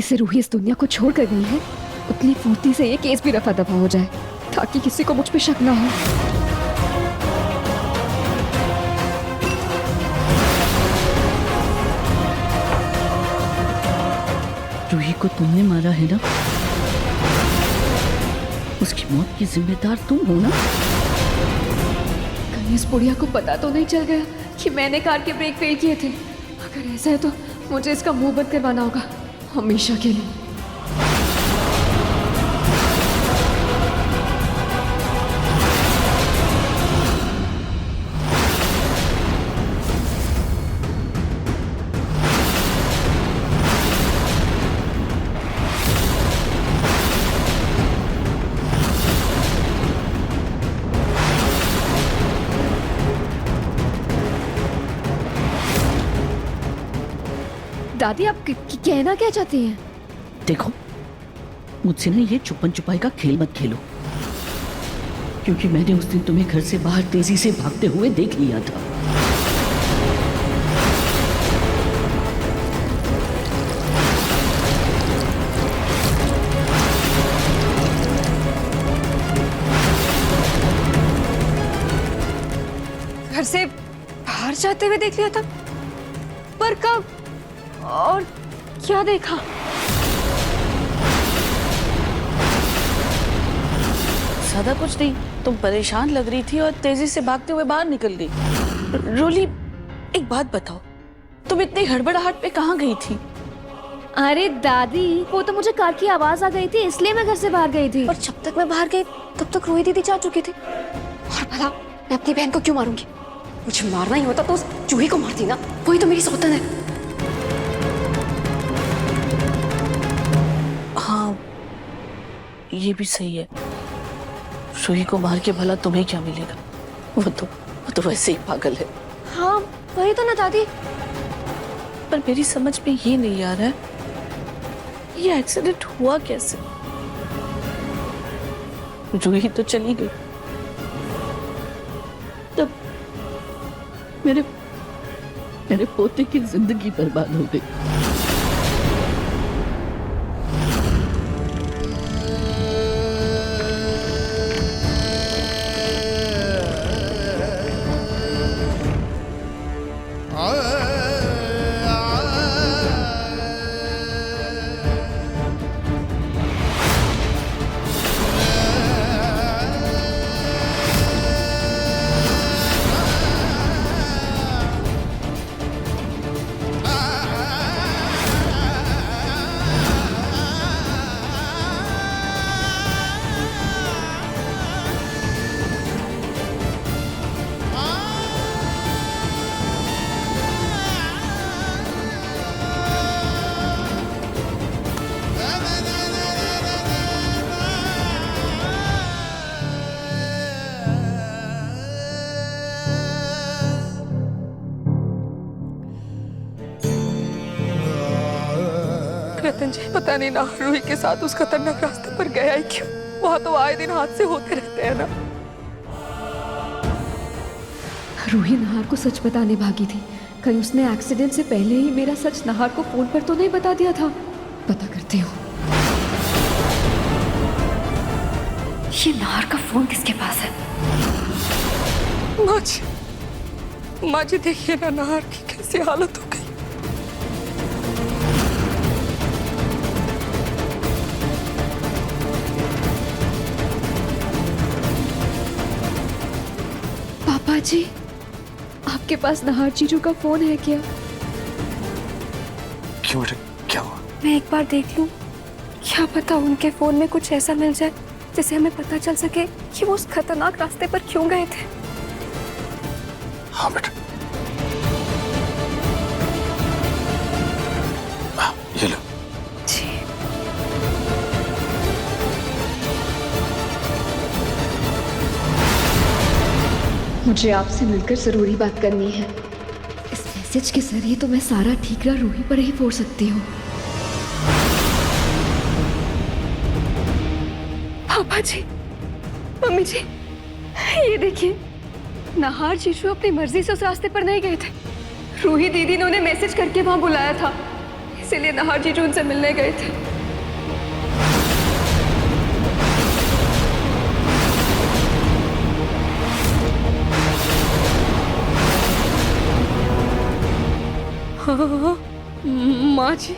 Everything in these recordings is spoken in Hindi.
से रूही इस दुनिया को छोड़ कर गई है, उतनी फुर्ती से ये केस भी रफा दफा हो जाए, ताकि किसी को मुझ पे शक ना हो। रूही को तुमने मारा है ना? उसकी मौत की जिम्मेदार तुम हो ना? कहीं इस बुढ़िया को पता तो नहीं चल गया कि मैंने कार के ब्रेक फेल किए थे? अगर ऐसा है तो मुझे इसका मुंह बंद करवाना होगा, हमेशा के लिए। दादी, आप कहना क्या चाहती हैं? देखो, मुझसे ना ये छुपन छुपाई का खेल मत खेलो, क्योंकि मैंने उस दिन तुम्हें घर से बाहर तेजी से भागते हुए देख लिया था। घर से बाहर जाते हुए देख लिया था? पर कब और क्या देखा? ज्यादा कुछ नहीं, तुम परेशान लग रही थी और तेजी से भागते हुए बाहर निकल गई। रोली, एक बात बताओ, तुम इतनी हड़बड़ाहट में कहाँ गई थी? अरे दादी, वो तो मुझे कार की आवाज आ गई थी, इसलिए मैं घर से बाहर गई थी। और जब तक मैं बाहर गई तब तक रोही दीदी जा चुकी थी। और भला मैं अपनी बहन को क्यों मारूंगी? मुझे मारना ही होता तो उस चूही को मारती ना, वही तो मेरी सौतन है। हाँ, ये भी सही है। रूही को मार के भला तुम्हें क्या मिलेगा? वो तो वैसे ही पागल है। हाँ वही तो ना दादी। पर मेरी समझ में ये नहीं आ रहा है, ये एक्सीडेंट हुआ कैसे? रूही तो चली गई, तब मेरे पोते की जिंदगी बर्बाद हो गई। रतन जी, पता नहीं ना रूही के साथ उस खतरनाक रास्ते पर गया ही क्यों? वहां तो आए दिन हादसे होते रहते हैं ना। रूही नहार को सच बताने भागी थी, कहीं उसने एक्सीडेंट से पहले ही मेरा सच नहार को फोन पर तो नहीं बता दिया था? पता करती हूँ। ये नार का फोन किसके पास है? माँ जी देखिए ना, नाहर की कैसी हालत हो गई। पापा जी, आपके पास नहार जीजू का फोन है क्या? क्यों बेटा, क्या हुआ? मैं एक बार देख लूं, क्या पता उनके फोन में कुछ ऐसा मिल जाए जिससे हमें पता चल सके कि वो उस खतरनाक रास्ते पर क्यों गए थे। हाँ बेटा, ये लो। जी। मुझे आपसे मिलकर जरूरी बात करनी है। इस मैसेज के जरिए तो मैं सारा ठीकरा रूही पर ही फोड़ सकती हूँ। पापा जी, मम्मी जी, ये देखिए, नाहर जीजू अपनी मर्जी से उस रास्ते पर नहीं गए थे। रूही दीदी ने उन्हें मैसेज करके वहां बुलाया था। इसीलिए नाहर जीजू उनसे मिलने गए थे। हाँ, माँ जी,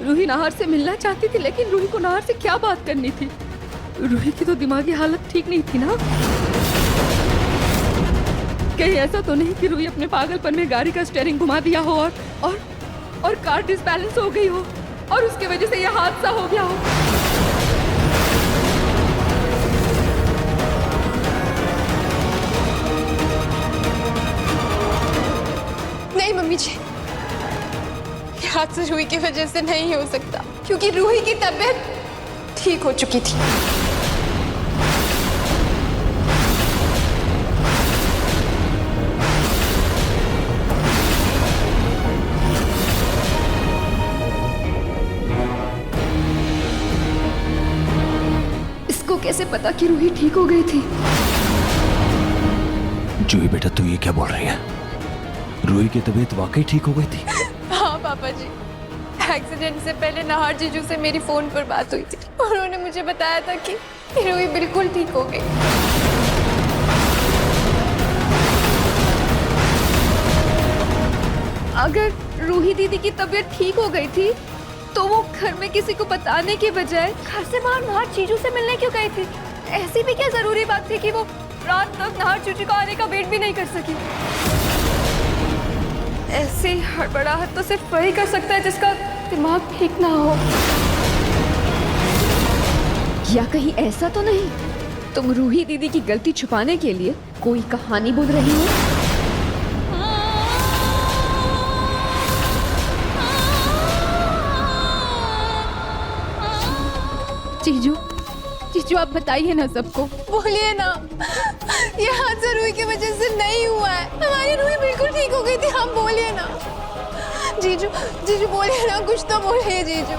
रूही नाहर से मिलना चाहती थी, लेकिन रूही को नाहर से क्या बात करनी थी? रूही की तो दिमागी हालत ठीक नहीं थी ना। कहीं ऐसा तो नहीं कि रूही अपने पागलपन में गाड़ी का स्टीयरिंग घुमा दिया हो और कार डिसबैलेंस हो गई हो और उसकी वजह से यह हादसा हो गया हो। नहीं मम्मी जी, ये हादसा रूही की वजह से नहीं हो सकता, क्योंकि रूही की तबीयत ठीक हो चुकी थी। इसको कैसे पता कि रूही ठीक हो गई थी? जूही बेटा, तू ये क्या बोल रही है? रूही की तबीयत वाकई ठीक हो गई थी? हाँ पापा जी, एक्सीडेंट से पहले नाहर जीजू से मेरी फोन पर बात हुई थी। उन्होंने मुझे बताया था कि रूही बिल्कुल ठीक हो गई। अगर रूही दीदी की तबीयत ठीक हो गई थी तो वो घर में किसी को बताने के बजाय घर से बाहर नाहर जीजू से मिलने क्यों गई थी? ऐसी भी क्या जरूरी बात थी कि वो रात तक नाहर जीजू को आने का वेट भी नहीं कर सकी? ऐसी हड़बड़ाहट तो सिर्फ वही कर सकता है जिसका दिमाग ठीक ना हो। या कहीं ऐसा तो नहीं तुम रूही दीदी की गलती छुपाने के लिए कोई कहानी बोल रही हो? जीजू, जीजू आप बताइए ना सबको। बोलिए ना, ये हादसा रूही की वजह से नहीं हुआ है। हमारी रूही बिल्कुल ठीक हो गई थी। हम बोलिए ना जीजू, जीजू बोलिए ना, कुछ तो बोलिए जीजू।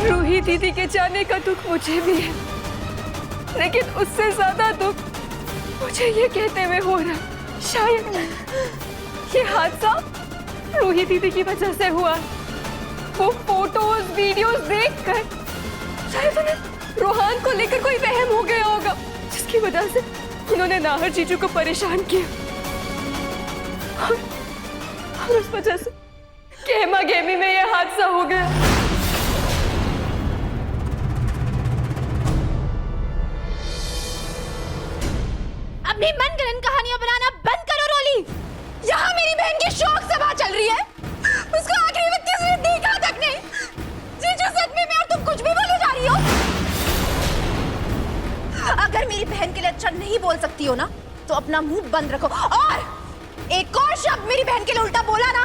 रूही दीदी के जाने का दुख मुझे भी है, लेकिन उससे ज्यादा दुख मुझे ये कहते हुए हो रहा, शायद ये हादसा रूही दीदी की वजह से हुआ। वो फोटोज वीडियोस देखकर शायद उन्हें रोहान को लेकर कोई वहम हो गया होगा, जिसकी वजह से उन्होंने नाहर जीजू को परेशान किया और उस वजह से गहमा गहमी में यह हादसा हो गया। अपनी मनगढ़ंत कहानियां बनाना बंद करो रोली। यहाँ मेरी बहन की शौक सभा चल रही है, उसको आखिरी वक्त किसी ने देखा तक नहीं। जीजू सच में मैं और तुम कुछ भी बोले जा रही हो। अगर मेरी बहन के लिए अच्छा नहीं बोल सकती हो ना, तो अपना मुंह बंद रखो, और एक और शब्द मेरी बहन के लिए उल्टा बोला ना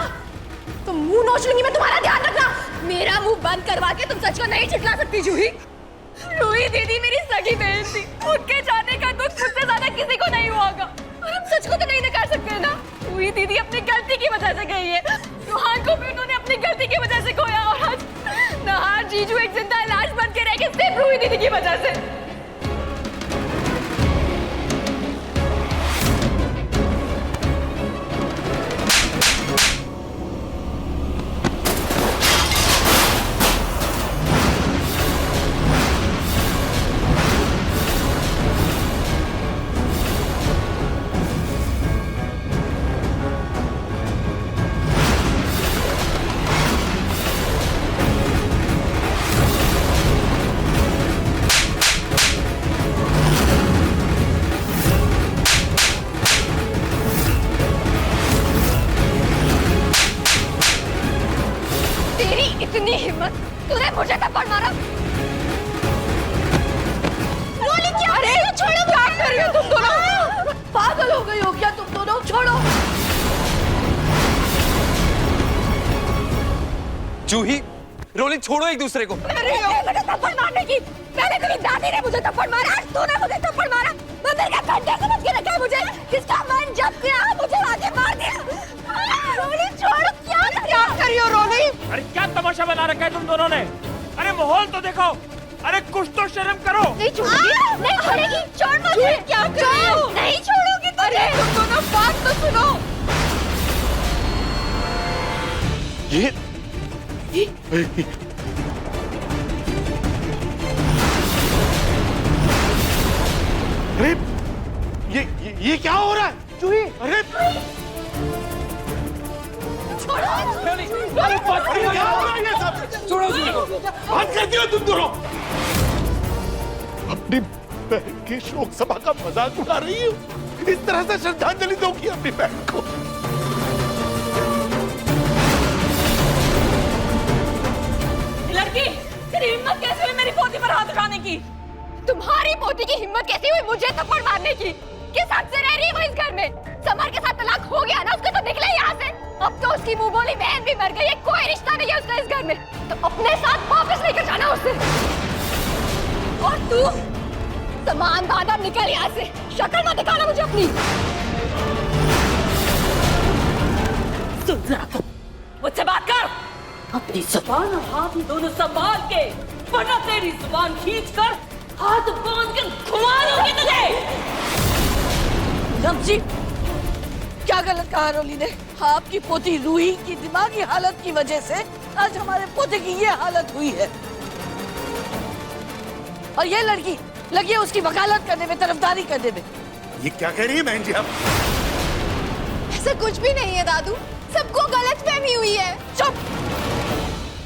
तो मुंह नोच लूंगी मैं। तुम्हारा ध्यान रखना। मेरा मुंह बंद करवा के तुम सच को नहीं छिटला सकती जूही। रूही दीदी मेरी सगी बहन थी, उनके जाने का दुख मुझसे ज्यादा किसी को नहीं हुआ होगा। और हम सच को तो नहीं नकार सकते ना। रूही दीदी अपनी गलती की वजह से गई है, रोहान को भी उन्होंने अपनी गलती की वजह से खोया, और आज नाहर जीजू एक जिंदा लाश बन के रह गए सिर्फ रूही दीदी की वजह से। इतनी हिम्मत, तूने मुझे थप्पड़ मारा। रोली क्या? अरे छोड़ो, क्या कर रही हो तुम दोनों? पागल हो गई हो क्या तुम दोनों? छोड़ो। जूही, रोलिन छोड़ो एक दूसरे को। अरे मुझे थप्पड़ मारने की, पहले तेरी दादी ने मुझे थप्पड़ मारा, आज तूने मुझे थप्पड़ मारा। मंदिर का घंटे समझ के रखा है मुझे, किसका मन जब गया मुझे आगे मार दिया। रोली छोड़ो, क्या कर रही हो रोली? अरे क्या तमाशा बना रखा है तुम दोनों ने? अरे माहौल तो देखो, अरे कुछ तो शर्म करो। नहीं छोड़ोगी, नहीं छोड़ेगी, छोड़ मुझे। क्या कर रही हो? नहीं छोड़ोगी तुम। अरे तुम दोनों बात तो सुनो। ये अरे ये क्या हो रहा है जूही? अरे अरे बस करो क्या हो रहा है ये सब? छोड़ो जूही को। बात करती हो तुम दोनों? अपनी बहन की शोक सभा का मजाक उड़ा रही हो? इस तरह से श्रद्धांजलि दोगी अपनी बहन को? लड़की, तेरी हिम्मत कैसे हुई मेरी पोती पर हाथ उठाने की? तुम्हारी पोती की हिम्मत कैसी हुई मुझे थप्पड़ मारने की? किस हद से रह रही है वो इस घर में? समर के साथ तलाक हो गया ना, उसको तो निकले यहाँ से। अब तो उसकी मुंह बोली बहन भी मर गई है, कोई रिश्ता नहीं है उसका इस घर में। तो अपने साथ वापस लेकर जाना उसे। और तू सामान बांधा, निकल यहाँ से। शक्ल मत दिखाना मुझे अपनी। सुन जरा, मुझसे बात कर। अपनी जुबान और हाथ दोनों संभाल के, वरना तेरी जुबान खींचकर हाथ बांध के घुमा दूंगी तुझे। जी, क्या गलत कहा रोली ने? आपकी पोती रूही की दिमागी हालत की वजह से आज हमारे पोते की ये हालत हुई है। और ये लड़की लगी है उसकी वकालत करने में, तरफदारी करने में। ये क्या कह रही है बहन जी आप? ऐसा कुछ भी नहीं है दादू, सबको गलतफहमी हुई है। चुप,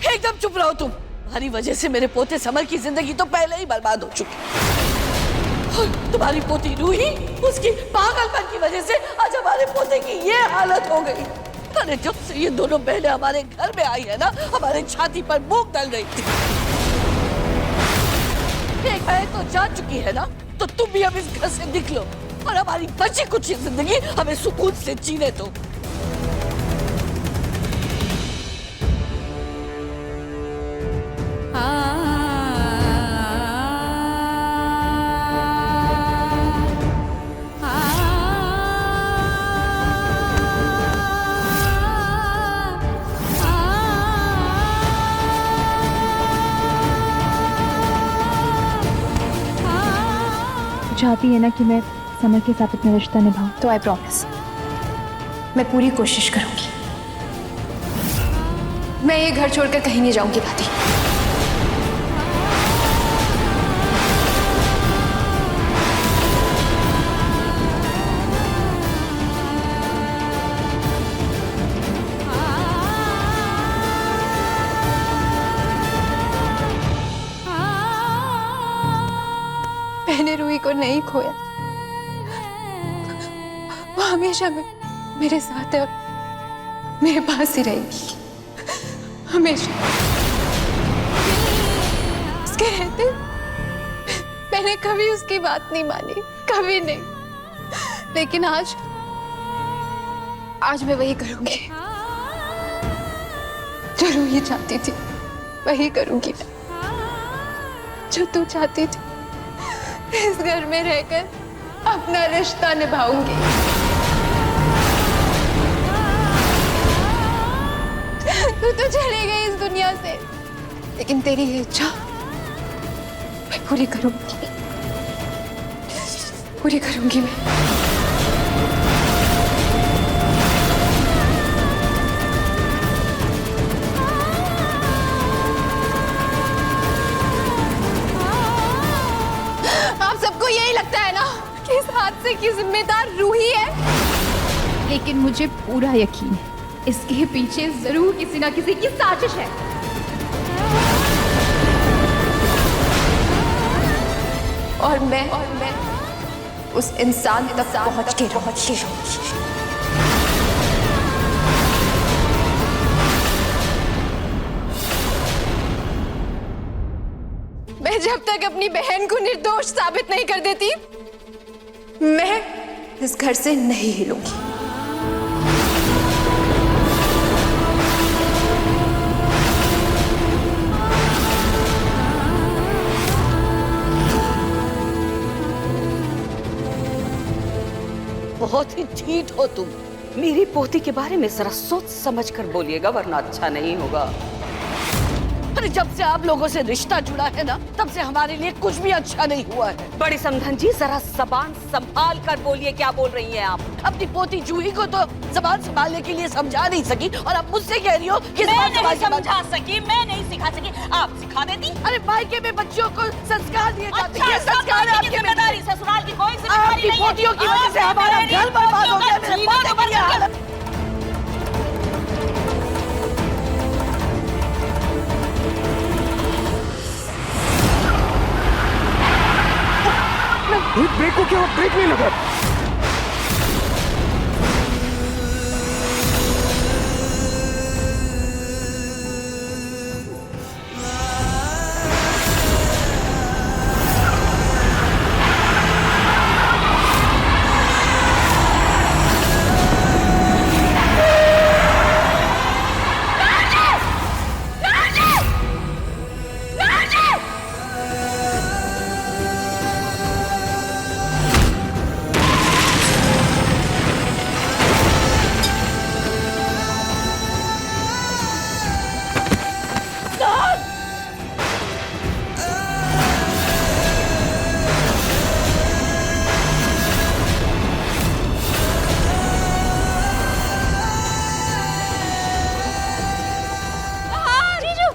एकदम चुप रहो तुम। तुम्हारी वजह से मेरे पोते समर की जिंदगी तो पहले ही बर्बाद हो चुकी। और तुम्हारी पोती रूही, उसकी पागलपन की वजह से आज हमारे पोते की ये हालत हो गई। अरे जब से ये दोनों बहनें हमारे घर में आई है ना, हमारे छाती पर मूंग डल रही थी। एक बहन तो जा चुकी है ना, तो तुम भी अब इस घर से निकलो और हमारी बची कुछ जिंदगी हमें सुकून से जीने दो। चाहती है ना कि मैं समर के साथ अपना रिश्ता निभाऊं, तो आई प्रॉमिस, मैं पूरी कोशिश करूंगी। मैं ये घर छोड़कर कहीं नहीं जाऊंगी दादी। मैंने रूही को नहीं खोया, वो हमेशा मेरे साथ है और मेरे पास ही रहेगी हमेशा। उसके रहते मैंने कभी उसकी बात नहीं मानी, कभी नहीं। लेकिन आज मैं वही करूंगी जो रूही चाहती थी, वही करूंगी जो तू चाहती थी। इस घर में रहकर अपना रिश्ता निभाऊंगी। तू तो चली गई इस दुनिया से, लेकिन तेरी ये इच्छा मैं पूरी करूंगी, पूरी करूंगी मैं। यही लगता है ना कि इस हादसे की जिम्मेदार रूही है, लेकिन मुझे पूरा यकीन है इसके पीछे जरूर किसी ना किसी की साजिश है। और मैं उस इंसान तक पहुंच के रहूंगी। मैं जब तक अपनी बहन को निर्दोष साबित नहीं कर देती, मैं इस घर से नहीं हिलूंगी। बहुत ही ढीठ हो तुम। मेरी पोती के बारे में जरा सोच समझ कर बोलिएगा, वरना अच्छा नहीं होगा। अरे जब से आप लोगों से रिश्ता जुड़ा है ना, तब से हमारे लिए कुछ भी अच्छा नहीं हुआ है। बड़ी समधन जी, जरा जबान संभाल कर बोलिए, क्या बोल रही हैं आप? अपनी पोती जूही को तो जबान संभालने के लिए समझा नहीं सकी, और अब मुझसे कह रही हो कि मैं जबान नहीं संभाल के समझा सकी, मैं नहीं सिखा सकी, आप सिखा देती। अरे मायके में बच्चियों को संस्कार दिए जाते हैं। अच्छा, संस्कार है आपके जिम्मेदारी, ससुराल की कोई जिम्मेदारी आपकी नहीं है। पोतियों की वजह से हमारा घर बर्बाद हो गया। मेरे पोते की ये हालत। ब्रेक को क्या ब्रेक नहीं लगा?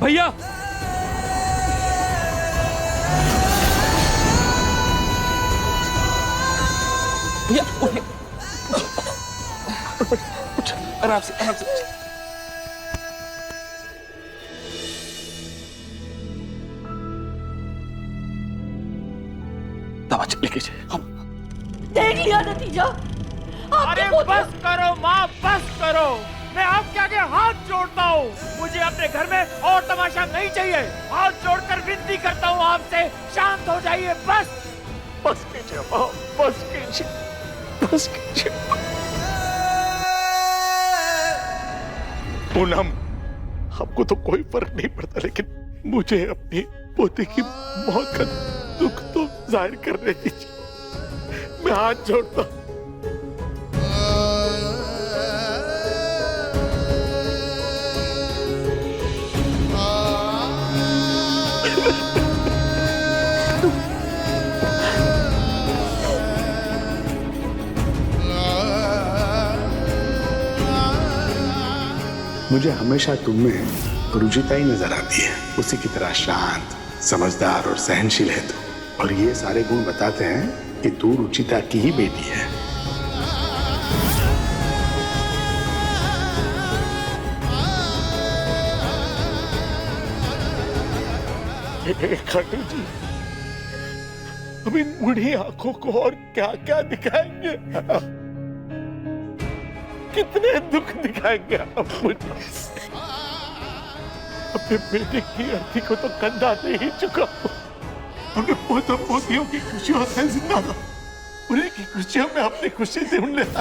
भैया भैया उठिए। आराम से आराम से। दवा लेके जाए। देख लिया नतीजा। अरे बस करो माँ, बस करो। मैं आपके आगे हाथ जोड़ता हूँ, मुझे अपने घर में और तमाशा नहीं चाहिए। हाथ जोड़कर विनती करता हूँ आपसे, शांत हो जाइए बस। बस कीजिए माँ, बस कीजिए, बस कीजिए। पूनम, हमको तो कोई फर्क नहीं पड़ता, लेकिन मुझे अपनी पोते की मौत का दुख तो जाहिर करने दीजिए। मैं हाथ जोड़ता हूँ। मुझे हमेशा तुम में रुचिता ही नजर आती है। उसी की तरह शांत, समझदार और सहनशील है तू। और ये सारे गुण बताते हैं कि तू रुचिता की ही बेटी है। खाटू जी, हम इन बूढ़ी आंखों को और क्या क्या दिखाएंगे? कितने दुख दिखाएंगे हम मुझे। अपने बेटे की अर्थी को तो कंधा दे ही चुका हूं। अपने पोतों पोतियों की खुशियों से जिंदा था, उन्हीं की खुशियों में अपनी खुशी ढूंढ लेता।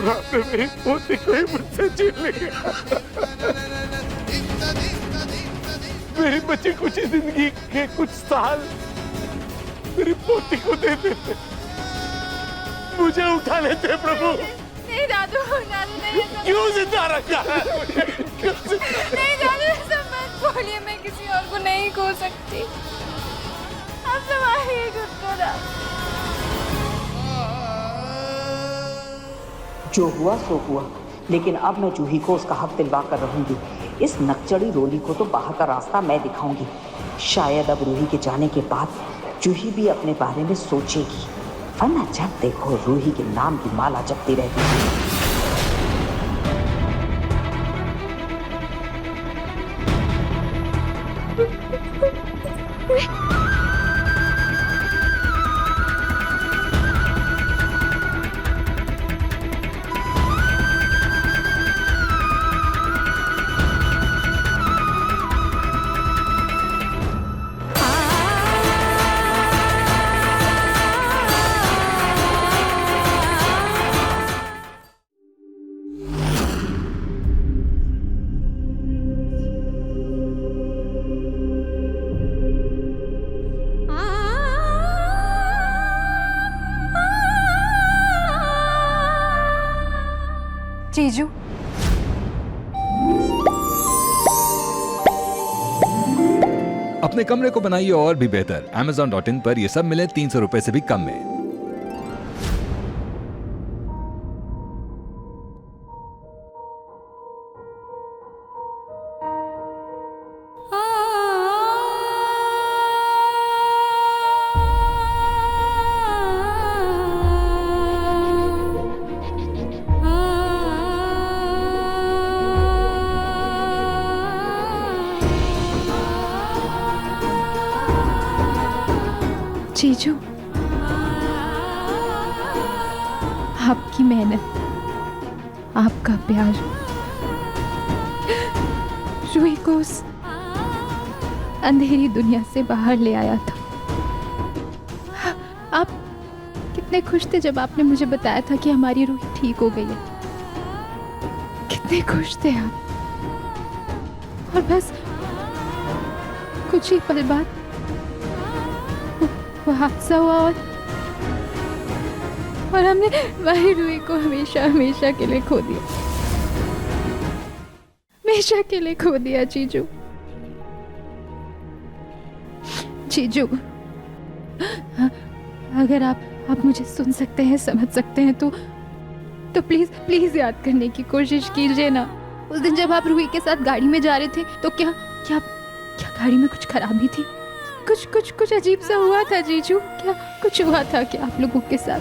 रात में मेरी पोती को ही मुझसे छीन लिया। मेरी बची कुछ जिंदगी के कुछ साल मेरी पोती को दे देते, मुझे उठा लेते प्रभु। नहीं दादू, दादू नहीं। क्यों जिंदा रखा है? नहीं दादू, ऐसा मत बोलिए, मैं किसी और को नहीं खो सकती। आप संभालिए खुद को ना। जो हुआ सो हुआ, लेकिन अब मैं जूही को उसका हक दिलवा कर रहूंगी। इस नकचड़ी रोली को तो बाहर का रास्ता मैं दिखाऊंगी। शायद अब रूही के जाने के बाद जूही भी अपने बारे में सोचेगी, वरना जब देखो रूही के नाम की माला जपती रहती है। जीजू, अपने कमरे को बनाइए और भी बेहतर। Amazon.in पर ये सब मिले 300 रुपए से भी कम में। जीजू, आपकी मेहनत, आपका प्यार रूही को उस अंधेरी दुनिया से बाहर ले आया था। आप कितने खुश थे जब आपने मुझे बताया था कि हमारी रूही ठीक हो गई है। कितने खुश थे आप। और बस कुछ ही पल बाद वो हादसा हुआ और हमने हमारी रूही को हमेशा हमेशा के लिए खो दिया। हमेशा के लिए खो दिया जीजू। जीजू, अगर आप मुझे सुन सकते हैं, समझ सकते हैं तो प्लीज प्लीज याद करने की कोशिश कीजिए ना। उस दिन जब आप रूही के साथ गाड़ी में जा रहे थे तो क्या क्या क्या गाड़ी में कुछ खराबी थी? कुछ अजीब सा हुआ था जीजू। क्या कुछ हुआ था क्या आप लोगों के साथ?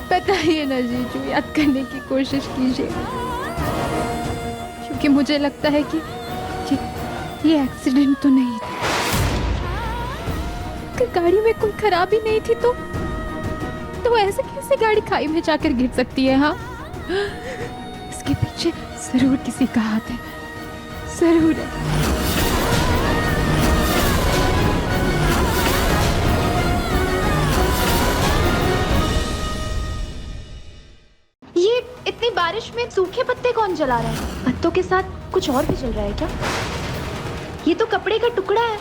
बताइए ना जीजू, याद करने की कोशिश कीजिए, क्योंकि मुझे लगता है कि ये एक्सीडेंट तो नहीं था। गाड़ी में कोई खराबी नहीं थी तो ऐसे कैसे गाड़ी खाई में जाकर गिर सकती है? हाँ, इसके पीछे जरूर किसी का हाथ है, जरूर है। इतनी बारिश में सूखे पत्ते कौन जला रहा है? पत्तों के साथ कुछ और भी जल रहा है क्या? ये तो कपड़े का टुकड़ा है।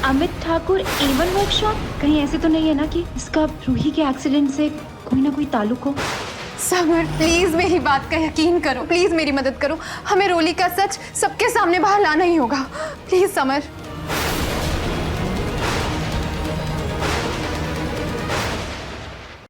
अमित ठाकुर A1 वर्कशॉप, कहीं ऐसे तो नहीं है ना कि इसका रूही के एक्सीडेंट से कोई ना कोई ताल्लुक हो? समर, प्लीज मेरी बात का यकीन करो, प्लीज मेरी मदद करो। हमें रोली का सच सबके सामने बाहर लाना ही होगा। Please summer.